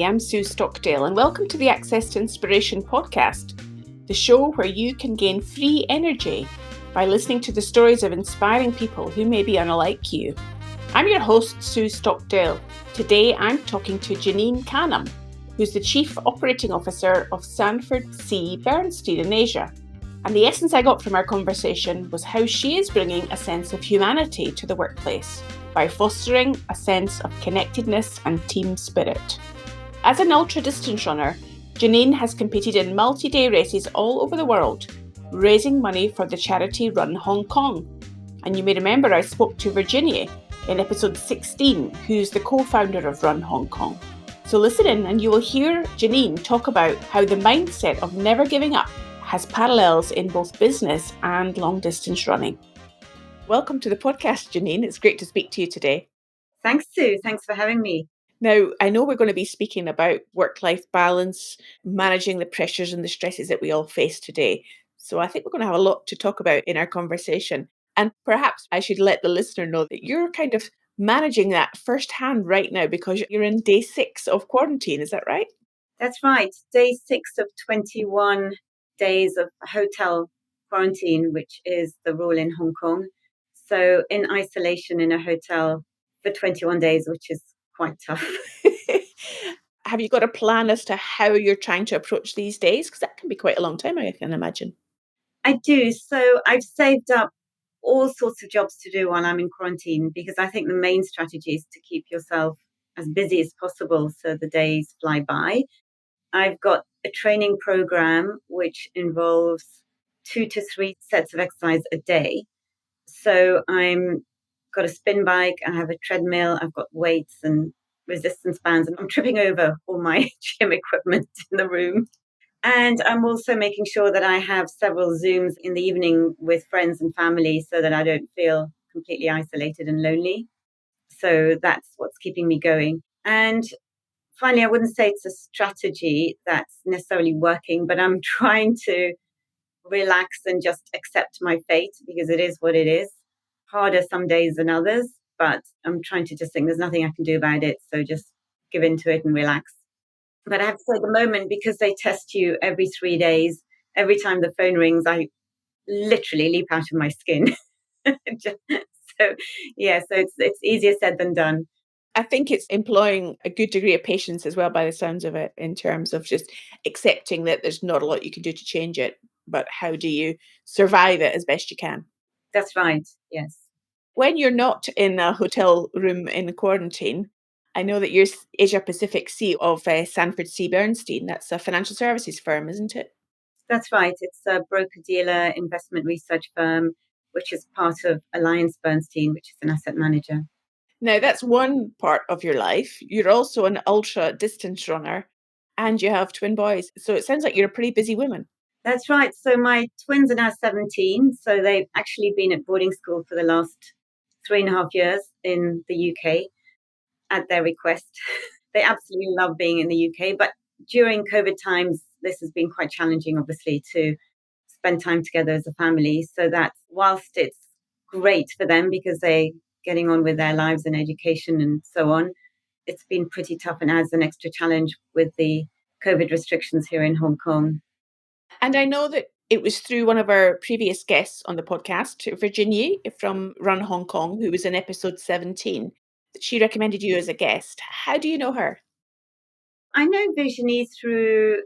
I'm Sue Stockdale, and welcome to the Access to Inspiration podcast, the show where you can gain free energy by listening to the stories of inspiring people who may be unlike you. I'm your host, Sue Stockdale. Today I'm talking to Janine Canham, who's the Chief Operating Officer of Sanford Bernstein in Asia. And the essence I got from our conversation was how she is bringing a sense of humanity to the workplace by fostering a sense of connectedness and team spirit. As an ultra-distance runner, Janine has competed in multi-day races all over the world, raising money for the charity Run Hong Kong. And you may remember I spoke to Virginia in episode 16, who's the co-founder of Run Hong Kong. So listen in and you will hear Janine talk about how the mindset of never giving up has parallels in both business and long-distance running. Welcome to the podcast, Janine. It's great to speak to you today. Thanks, Sue. Thanks for having me. Now, I know we're going to be speaking about work-life balance, managing the pressures and the stresses that we all face today. So I think we're going to have a lot to talk about in our conversation. And perhaps I should let the listener know that you're kind of managing that firsthand right now because you're in day 6 of quarantine. Is that right? That's right. Day 6 of 21 days of hotel quarantine, which is the rule in Hong Kong. So in isolation in a hotel for 21 days, which is quite tough. Have you got a plan as to how you're trying to approach these days? Because that can be quite a long time, I can imagine. I do. So I've saved up all sorts of jobs to do while I'm in quarantine because I think the main strategy is to keep yourself as busy as possible so the days fly by. I've got a training program which involves 2 to 3 sets of exercise a day. So I'm got a spin bike, I have a treadmill, I've got weights and resistance bands, and I'm tripping over all my gym equipment in the room. And I'm also making sure that I have several Zooms in the evening with friends and family so that I don't feel completely isolated and lonely. So that's what's keeping me going. And finally, I wouldn't say it's a strategy that's necessarily working, but I'm trying to relax and just accept my fate because it is what it is. Harder some days than others, but I'm trying to just think there's nothing I can do about it. So just give into it and relax. But I have to say at the moment, because they test you every 3 days, every time the phone rings, I literally leap out of my skin. So it's easier said than done. I think it's employing a good degree of patience as well, by the sounds of it, in terms of just accepting that there's not a lot you can do to change it, but how do you survive it as best you can? That's right, yes. When you're not in a hotel room in quarantine, I know that you're Asia Pacific CEO of Sanford Bernstein. That's a financial services firm, isn't it? That's right. It's a broker-dealer investment research firm, which is part of Bernstein, which is an asset manager. Now, that's one part of your life. You're also an ultra distance runner and you have twin boys. So it sounds like you're a pretty busy woman. That's right. So my twins are now 17. So they've actually been at boarding school for the last 3.5 years in the UK at their request. They absolutely love being in the UK. But during COVID times, this has been quite challenging, obviously, to spend time together as a family. So that whilst it's great for them because they're getting on with their lives and education and so on, it's been pretty tough and adds an extra challenge with the COVID restrictions here in Hong Kong. And I know that it was through one of our previous guests on the podcast, Virginia from Run Hong Kong, who was in episode 17, that she recommended you as a guest. How do you know her? I know Virginie through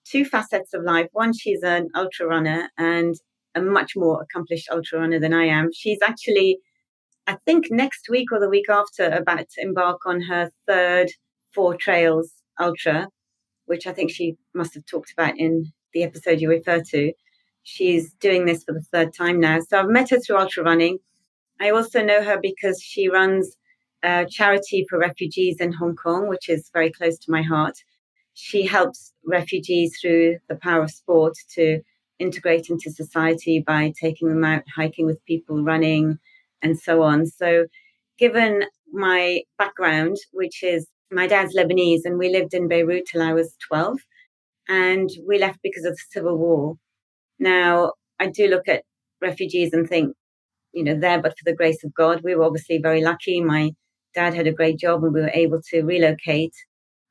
2 facets of life. One, she's an ultra runner and a much more accomplished ultra runner than I am. She's actually, I think next week or the week after, about to embark on her third 4 Trails Ultra, which I think she must have talked about in the episode you refer to. She's doing this for the 3rd time now. So I've met her through ultra running. I also know her because she runs a charity for refugees in Hong Kong, which is very close to my heart. She helps refugees through the power of sport to integrate into society by taking them out hiking with people, running, and so on. So given my background, which is my dad's Lebanese, and we lived in Beirut till I was 12, and we left because of the civil war. Now, I do look at refugees and think, there but for the grace of God. We were obviously very lucky. My dad had a great job and we were able to relocate.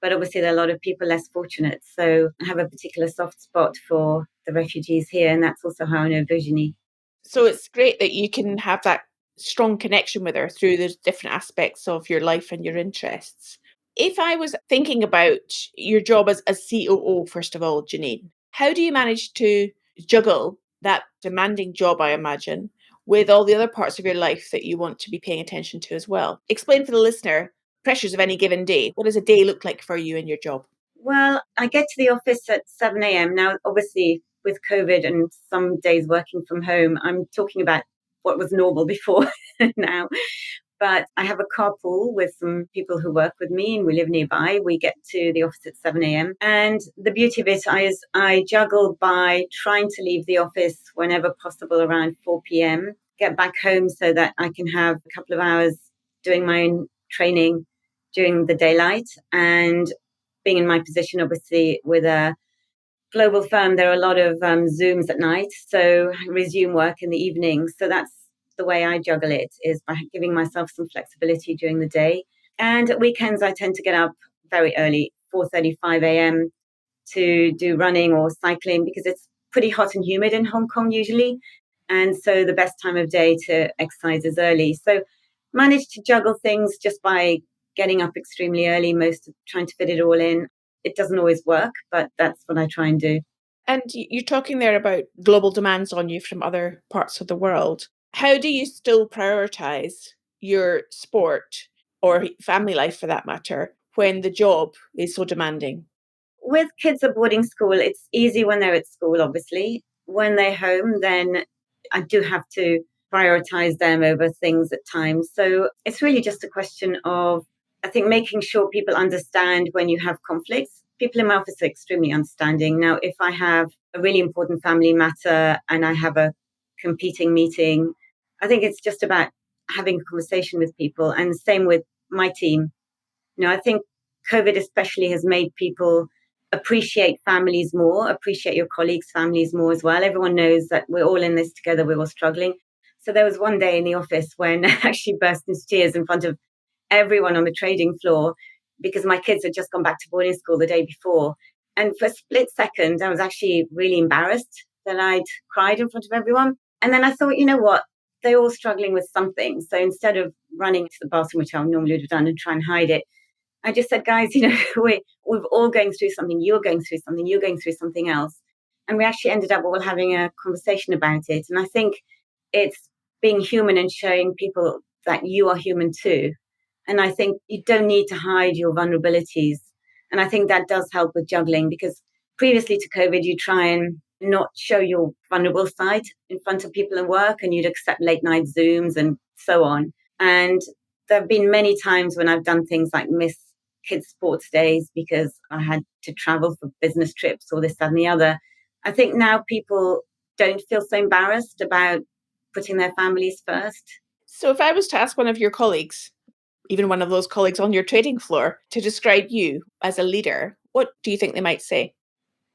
But obviously, there are a lot of people less fortunate. So I have a particular soft spot for the refugees here. And that's also how I know Virginie. So it's great that you can have that strong connection with her through the different aspects of your life and your interests. If I was thinking about your job as COO, first of all, Janine, how do you manage to juggle that demanding job, I imagine, with all the other parts of your life that you want to be paying attention to as well? Explain for the listener pressures of any given day. What does a day look like for you in your job? Well, I get to the office at 7 a.m. Now, obviously, with COVID and some days working from home, I'm talking about what was normal before now. But I have a carpool with some people who work with me and we live nearby. We get to the office at 7 a.m. And the beauty of it is I juggle by trying to leave the office whenever possible around 4 p.m., get back home so that I can have a couple of hours doing my own training during the daylight. And being in my position, obviously, with a global firm, there are a lot of Zooms at night. So I resume work in the evening. So that's the way I juggle it, is by giving myself some flexibility during the day. And at weekends, I tend to get up very early, 4:35 a.m., to do running or cycling because it's pretty hot and humid in Hong Kong usually. And so the best time of day to exercise is early. So manage to juggle things just by getting up extremely early, trying to fit it all in. It doesn't always work, but that's what I try and do. And you're talking there about global demands on you from other parts of the world. How do you still prioritize your sport or family life for that matter when the job is so demanding? With kids at boarding school, it's easy when they're at school, obviously. When they're home, then I do have to prioritize them over things at times. So it's really just a question of, I think, making sure people understand when you have conflicts. People in my office are extremely understanding. Now, if I have a really important family matter and I have a competing meeting, I think it's just about having a conversation with people. And the same with my team. I think COVID especially has made people appreciate families more, appreciate your colleagues' families more as well. Everyone knows that we're all in this together, we're all struggling. So there was one day in the office when I actually burst into tears in front of everyone on the trading floor because my kids had just gone back to boarding school the day before. And for a split second, I was actually really embarrassed that I'd cried in front of everyone. And then I thought, you know what? They're all struggling with something. So instead of running to the bathroom, which I normally would have done, and try and hide it, I just said, guys, we're all going through something. You're going through something. You're going through something else. And we actually ended up all having a conversation about it. And I think it's being human and showing people that you are human too. And I think you don't need to hide your vulnerabilities. And I think that does help with juggling because previously to COVID, you try and not show your vulnerable side in front of people in work and you'd accept late night Zooms and so on. And there have been many times when I've done things like miss kids' sports days because I had to travel for business trips or this, that, and the other. I think now people don't feel so embarrassed about putting their families first. So, if I was to ask one of your colleagues, even one of those colleagues on your trading floor, to describe you as a leader, what do you think they might say?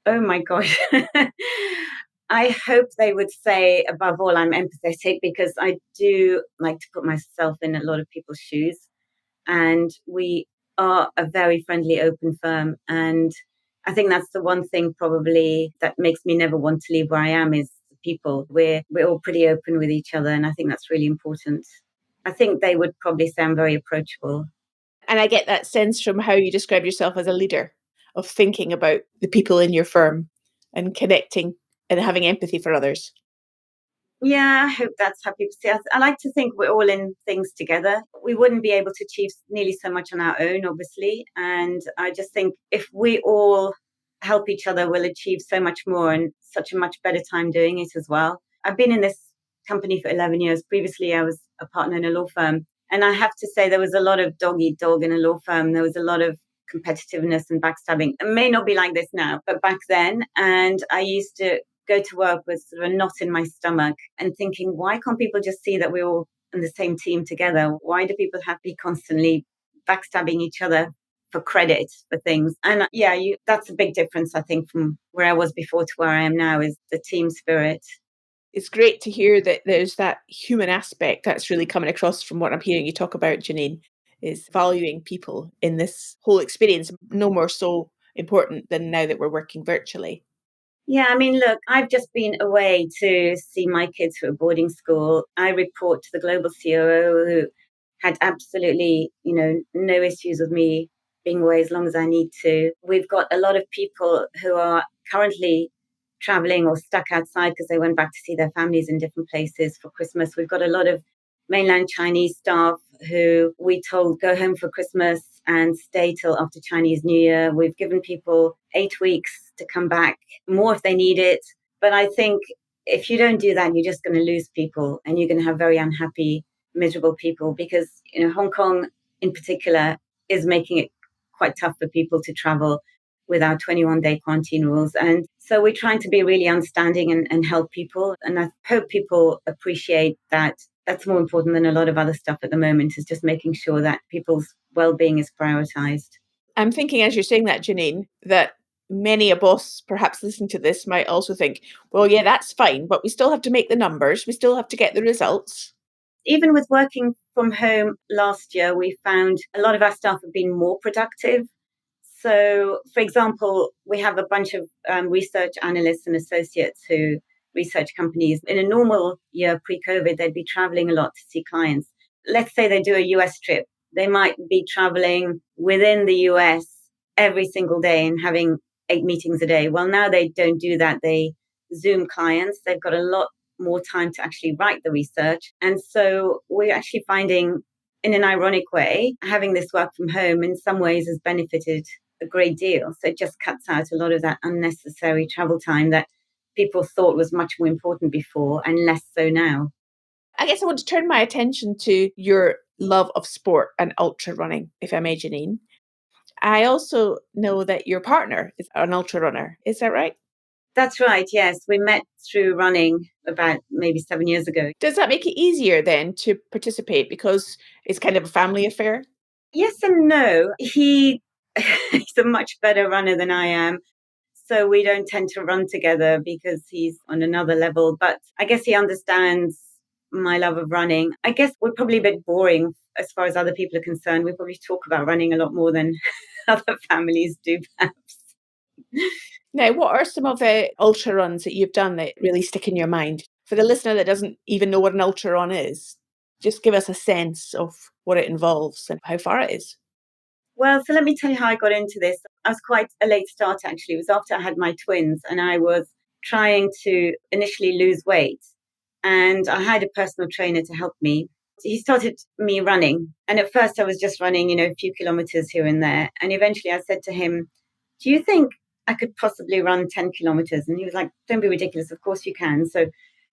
Oh my gosh. I hope they would say, above all, I'm empathetic because I do like to put myself in a lot of people's shoes. And we are a very friendly, open firm. And I think that's the one thing probably that makes me never want to leave where I am is the people. We're all pretty open with each other. And I think that's really important. I think they would probably say I'm very approachable. And I get that sense from how you describe yourself as a leader, of thinking about the people in your firm and connecting and having empathy for others. Yeah, I hope that's how people see us. I like to think we're all in things together. We wouldn't be able to achieve nearly so much on our own, obviously. And I just think if we all help each other, we'll achieve so much more and such a much better time doing it as well. I've been in this company for 11 years. Previously, I was a partner in a law firm. And I have to say, there was a lot of dog eat dog in a law firm. There was a lot of competitiveness and backstabbing. It may not be like this now, but back then. And I used to go to work with sort of a knot in my stomach and thinking, why can't people just see that we're all on the same team together? Why do people have to be constantly backstabbing each other for credit for things? And yeah, that's a big difference, I think, from where I was before to where I am now is the team spirit. It's great to hear that there's that human aspect that's really coming across from what I'm hearing you talk about, Janine. is valuing people in this whole experience, no more so important than now that we're working virtually. Yeah, I mean, look, I've just been away to see my kids who are boarding school. I report to the global COO who had absolutely, no issues with me being away as long as I need to. We've got a lot of people who are currently traveling or stuck outside because they went back to see their families in different places for Christmas. We've got a lot of mainland Chinese staff who we told go home for Christmas and stay till after Chinese New Year. We've given people 8 weeks to come back, more if they need it. But I think if you don't do that, you're just going to lose people and you're going to have very unhappy, miserable people because, Hong Kong in particular is making it quite tough for people to travel with our 21-day quarantine rules. And so we're trying to be really understanding and help people. And I hope people appreciate that. That's more important than a lot of other stuff at the moment, is just making sure that people's well-being is prioritized. I'm thinking as you're saying that, Janine, that many a boss perhaps listening to this might also think, well, yeah, that's fine, but we still have to make the numbers. We still have to get the results. Even with working from home last year, we found a lot of our staff have been more productive. So, for example, we have a bunch of research analysts and associates who research companies. In a normal year pre-COVID, they'd be traveling a lot to see clients. Let's say they do a US trip. They might be traveling within the US every single day and having 8 meetings a day. Well, now they don't do that. They Zoom clients. They've got a lot more time to actually write the research. And so we're actually finding, in an ironic way, having this work from home in some ways has benefited a great deal. So it just cuts out a lot of that unnecessary travel time that people thought was much more important before and less so now. I guess I want to turn my attention to your love of sport and ultra running, if I may, Janine. I also know that your partner is an ultra runner. Is that right? That's right, yes. We met through running about maybe 7 years ago. Does that make it easier then to participate because it's kind of a family affair? Yes and no. He's a much better runner than I am. So we don't tend to run together because he's on another level. But I guess he understands my love of running. I guess we're probably a bit boring as far as other people are concerned. We probably talk about running a lot more than other families do, perhaps. Now, what are some of the ultra runs that you've done that really stick in your mind? For the listener that doesn't even know what an ultra run is, just give us a sense of what it involves and how far it is. Well, so let me tell you how I got into this. I was quite a late start, actually. It was after I had my twins and I was trying to initially lose weight. And I had a personal trainer to help me. He started me running. And at first I was just running, a few kilometers here and there. And eventually I said to him, do you think I could possibly run 10 kilometers? And he was like, don't be ridiculous. Of course you can. So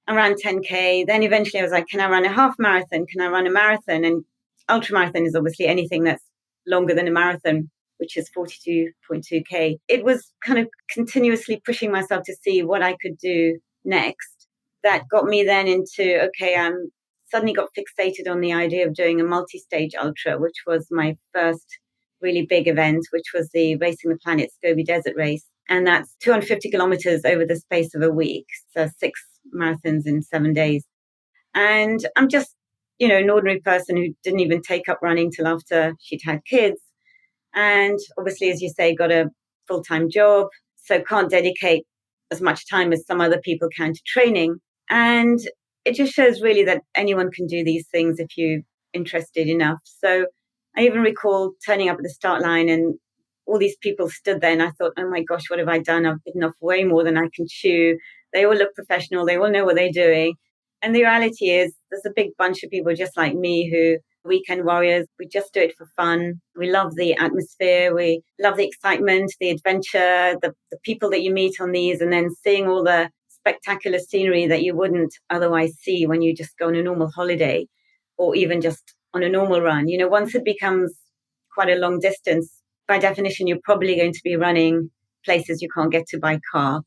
I ran 10K. Then eventually I was like, can I run a half marathon? Can I run a marathon? And ultra marathon is obviously anything that's longer than a marathon, which is 42.2K. It was kind of continuously pushing myself to see what I could do next. That got me then into, okay, I'm suddenly got fixated on the idea of doing a multi-stage ultra, which was my first really big event, which was the Racing the Planet Gobi Desert Race. And that's 250 kilometers over the space of a week. So 6 marathons in 7 days. And I'm just, an ordinary person who didn't even take up running till after she'd had kids. And obviously, as you say, got a full-time job. So can't dedicate as much time as some other people can to training. And it just shows really that anyone can do these things if you're interested enough. So I even recall turning up at the start line and all these people stood there and I thought, oh my gosh, what have I done? I've bitten off way more than I can chew. They all look professional. They all know what they're doing. And the reality is there's a big bunch of people just like me who weekend warriors. We just do it for fun. We love the atmosphere. We love the excitement, the adventure, the people that you meet on these, and then seeing all the spectacular scenery that you wouldn't otherwise see when you just go on a normal holiday or even just on a normal run. Once it becomes quite a long distance, by definition, you're probably going to be running places you can't get to by car.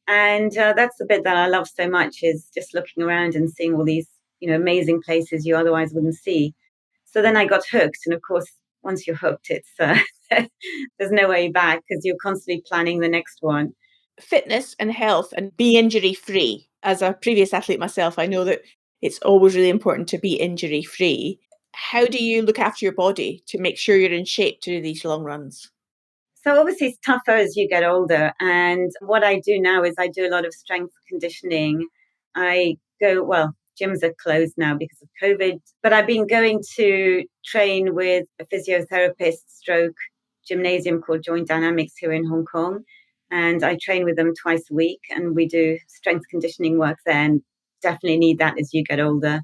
And that's the bit that I love so much, is just looking around and seeing all these, amazing places you otherwise wouldn't see. So then I got hooked. And of course, once you're hooked, it's there's no way back because you're constantly planning the next one. Fitness and health and be injury free. As a previous athlete myself, I know that it's always really important to be injury free. How do you look after your body to make sure you're in shape to do these long runs? So obviously it's tougher as you get older. And what I do now is I do a lot of strength conditioning. I go, well, gyms are closed now because of COVID, but I've been going to train with a physiotherapist stroke gymnasium called Joint Dynamics here in Hong Kong. And I train with them twice a week and we do strength conditioning work there, and definitely need that as you get older.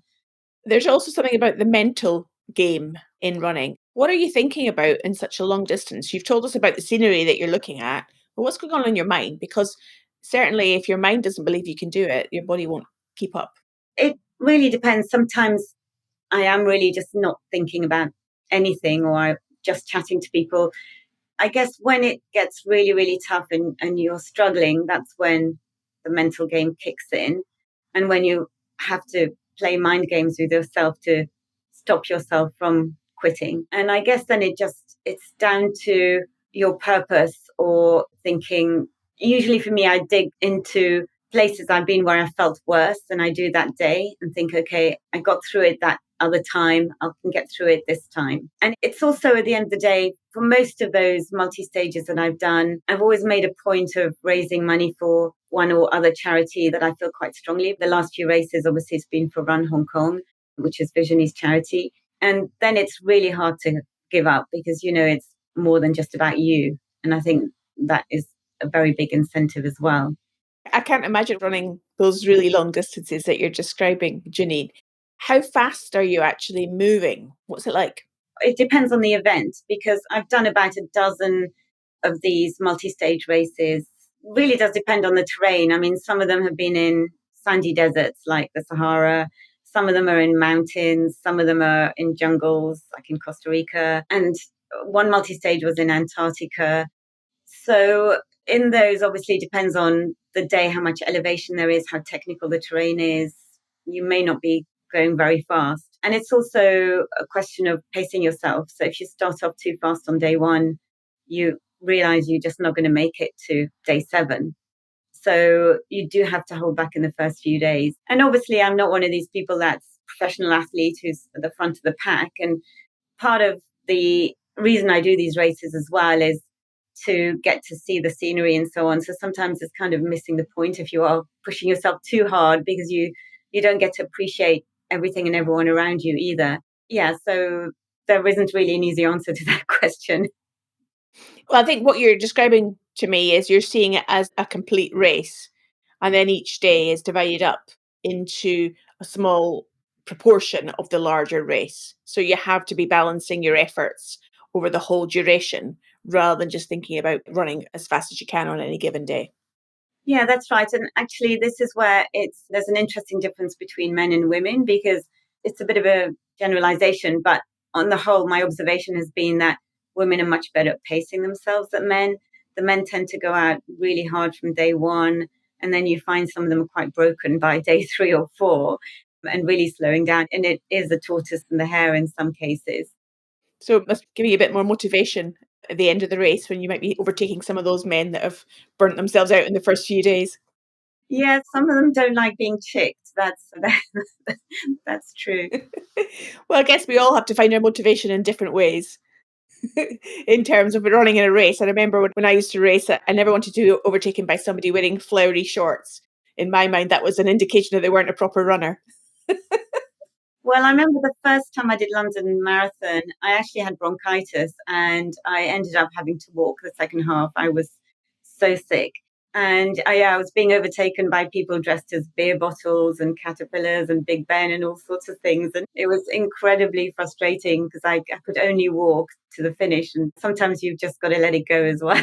There's also something about the mental game in running. What are you thinking about in such a long distance? You've told us about the scenery that you're looking at, but what's going on in your mind? Because certainly, if your mind doesn't believe you can do it, your body won't keep up. It really depends. Sometimes I am really just not thinking about anything, or I'm just chatting to people. I guess when it gets really, really tough and you're struggling, that's when the mental game kicks in. And when you have to play mind games with yourself to stop yourself from quitting. And I guess then it's down to your purpose or thinking. Usually for me, I dig into places I've been where I felt worse, and I do that day and think, okay, I got through it that other time, I can get through it this time. And it's also at the end of the day, for most of those multi-stages that I've done, I've always made a point of raising money for one or other charity that I feel quite strongly. The last few races, obviously, it's been for Run Hong Kong, which is Visionese charity. And then it's really hard to give up because, it's more than just about you. And I think that is a very big incentive as well. I can't imagine running those really long distances that you're describing, Janine. How fast are you actually moving? What's it like? It depends on the event because I've done about a dozen of these multi-stage races. Really does depend on the terrain. I mean, some of them have been in sandy deserts like the Sahara. Some of them are in mountains. Some of them are in jungles like in Costa Rica. And one multi-stage was in Antarctica. So in those, obviously depends on the day, how much elevation there is, how technical the terrain is. You may not be going very fast. And it's also a question of pacing yourself. So if you start off too fast on day one, you realize you're just not going to make it to day 7. So you do have to hold back in the first few days. And obviously, I'm not one of these people that's professional athlete who's at the front of the pack. And part of the reason I do these races as well is to get to see the scenery and so on. So sometimes it's kind of missing the point if you are pushing yourself too hard because you don't get to appreciate everything and everyone around you either. Yeah, so there isn't really an easy answer to that question. Well, I think what you're describing to me is you're seeing it as a complete race, and then each day is divided up into a small proportion of the larger race. So you have to be balancing your efforts over the whole duration rather than just thinking about running as fast as you can on any given day. Yeah, that's right. And actually, this is where there's an interesting difference between men and women because it's a bit of a generalization. But on the whole, my observation has been that women are much better at pacing themselves than men. The men tend to go out really hard from day one. And then you find some of them are quite broken by day 3 or 4 and really slowing down. And it is a tortoise and the hare in some cases. So it must give you a bit more motivation at the end of the race when you might be overtaking some of those men that have burnt themselves out in the first few days. Yeah, some of them don't like being chicked. That's true. Well, I guess we all have to find our motivation in different ways. In terms of running in a race, I remember when I used to race, I never wanted to be overtaken by somebody wearing flowery shorts. In my mind, that was an indication that they weren't a proper runner. Well, I remember the first time I did London Marathon, I actually had bronchitis and I ended up having to walk the second half. I was so sick. And I was being overtaken by people dressed as beer bottles and caterpillars and Big Ben and all sorts of things. And it was incredibly frustrating because I could only walk to the finish. And sometimes you've just got to let it go as well.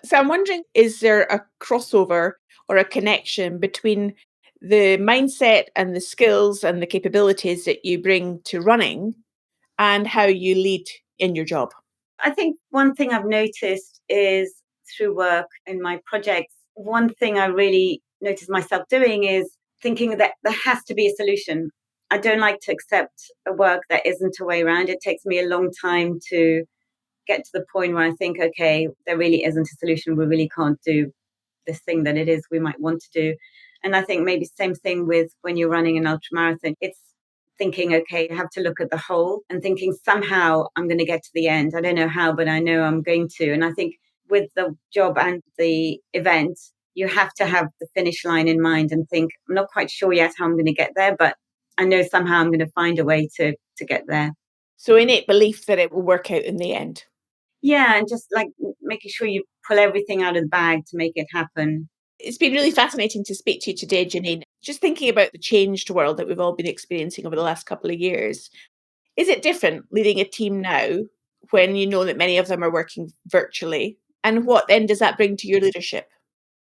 So I'm wondering, is there a crossover or a connection between the mindset and the skills and the capabilities that you bring to running and how you lead in your job? I think one thing I've noticed is through work in my projects, one thing I really notice myself doing is thinking that there has to be a solution. I don't like to accept a work that isn't a way around. It takes me a long time to get to the point where I think, okay, there really isn't a solution. We really can't do this thing that it is we might want to do. And I think maybe same thing with when you're running an ultramarathon. It's thinking, okay, I have to look at the whole and thinking somehow I'm going to get to the end. I don't know how, but I know I'm going to. And I think with the job and the event, you have to have the finish line in mind and think, I'm not quite sure yet how I'm going to get there, but I know somehow I'm going to find a way to get there. So innate belief that it will work out in the end. Yeah, and just like making sure you pull everything out of the bag to make it happen. It's been really fascinating to speak to you today, Janine. Just thinking about the changed world that we've all been experiencing over the last couple of years. Is it different leading a team now when you know that many of them are working virtually? And what then does that bring to your leadership?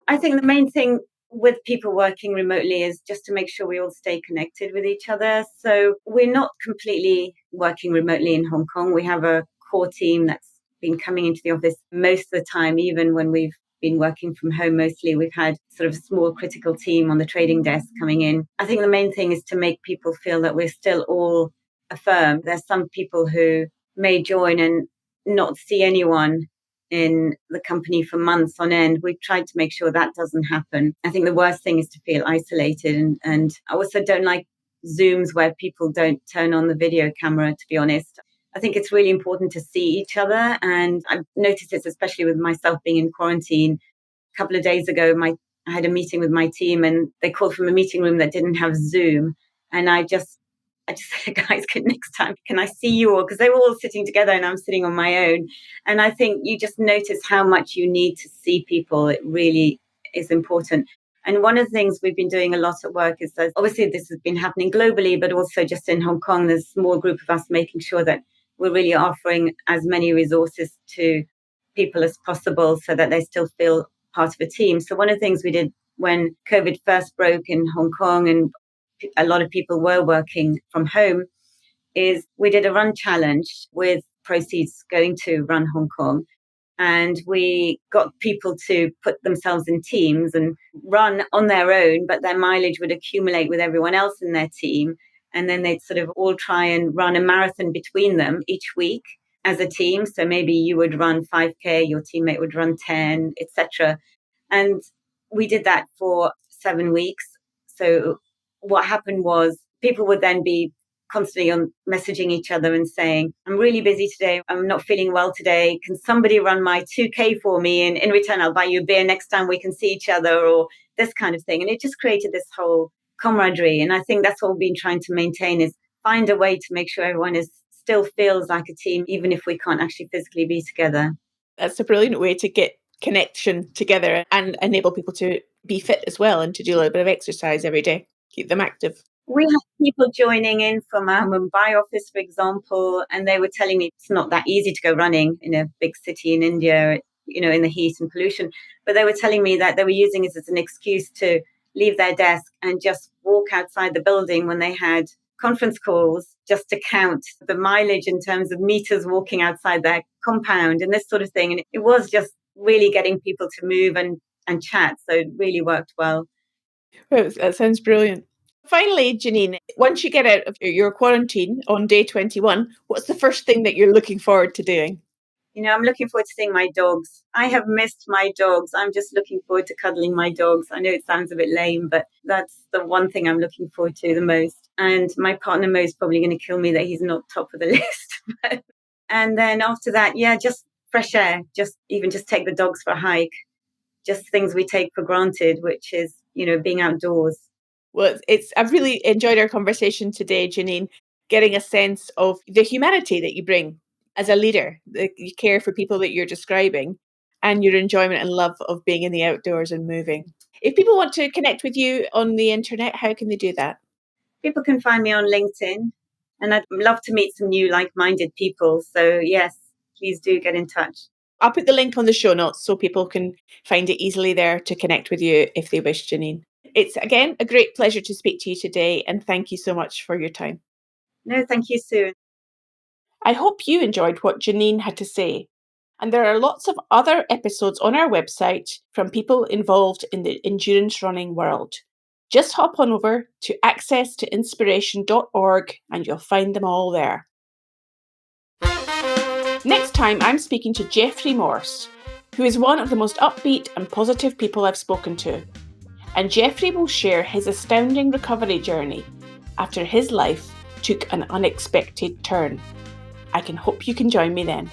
I think the main thing with people working remotely is just to make sure we all stay connected with each other. So we're not completely working remotely in Hong Kong. We have a core team that's been coming into the office most of the time, even when we've been working from home mostly. We've had sort of a small critical team on the trading desk coming in. I think the main thing is to make people feel that we're still all a firm. There's some people who may join and not see anyone in the company for months on end. We've tried to make sure that doesn't happen. I think the worst thing is to feel isolated. And I also don't like Zooms where people don't turn on the video camera, to be honest. I think it's really important to see each other. And I've noticed this, especially with myself being in quarantine. A couple of days ago, I had a meeting with my team and they called from a meeting room that didn't have Zoom. And I just said, guys, next time, can I see you all? Because they were all sitting together and I'm sitting on my own. And I think you just notice how much you need to see people. It really is important. And one of the things we've been doing a lot at work is that obviously this has been happening globally, but also just in Hong Kong, there's a small group of us making sure that we're really offering as many resources to people as possible so that they still feel part of a team. So one of the things we did when COVID first broke in Hong Kong and a lot of people were working from home is we did a run challenge with proceeds going to Run Hong Kong. And we got people to put themselves in teams and run on their own, but their mileage would accumulate with everyone else in their team. And then they'd sort of all try and run a marathon between them each week as a team. So maybe you would run 5K, your teammate would run 10, etc. And we did that for 7 weeks. So what happened was people would then be constantly on messaging each other and saying, I'm really busy today. I'm not feeling well today. Can somebody run my 2K for me? And in return, I'll buy you a beer next time we can see each other, or this kind of thing. And it just created this whole camaraderie. And I think that's what we've been trying to maintain, is find a way to make sure everyone still feels like a team, even if we can't actually physically be together. That's a brilliant way to get connection together and enable people to be fit as well and to do a little bit of exercise every day, keep them active. We have people joining in from our Mumbai office, for example, and they were telling me it's not that easy to go running in a big city in India, in the heat and pollution. But they were telling me that they were using it as an excuse to leave their desk and just walk outside the building when they had conference calls, just to count the mileage in terms of meters walking outside their compound and this sort of thing. And it was just really getting people to move and chat. So it really worked well. Well, that sounds brilliant. Finally, Janine, once you get out of your quarantine on day 21, what's the first thing that you're looking forward to doing? I'm looking forward to seeing my dogs. I have missed my dogs. I'm just looking forward to cuddling my dogs. I know it sounds a bit lame, but that's the one thing I'm looking forward to the most. And my partner Mo is probably going to kill me that he's not top of the list. And then after that, just fresh air, just take the dogs for a hike, just things we take for granted, which is, being outdoors. Well, I've really enjoyed our conversation today, Janine, getting a sense of the humanity that you bring as a leader, that you care for people that you're describing, and your enjoyment and love of being in the outdoors and moving. If people want to connect with you on the internet, how can they do that? People can find me on LinkedIn, and I'd love to meet some new like-minded people. So yes, please do get in touch. I'll put the link on the show notes so people can find it easily there to connect with you if they wish, Janine. It's, again, a great pleasure to speak to you today, and thank you so much for your time. No, thank you, Sue. I hope you enjoyed what Janine had to say. And there are lots of other episodes on our website from people involved in the endurance running world. Just hop on over to accesstoinspiration.org and you'll find them all there. Next time, I'm speaking to Jeffrey Morse, who is one of the most upbeat and positive people I've spoken to. And Jeffrey will share his astounding recovery journey after his life took an unexpected turn. I can hope you can join me then.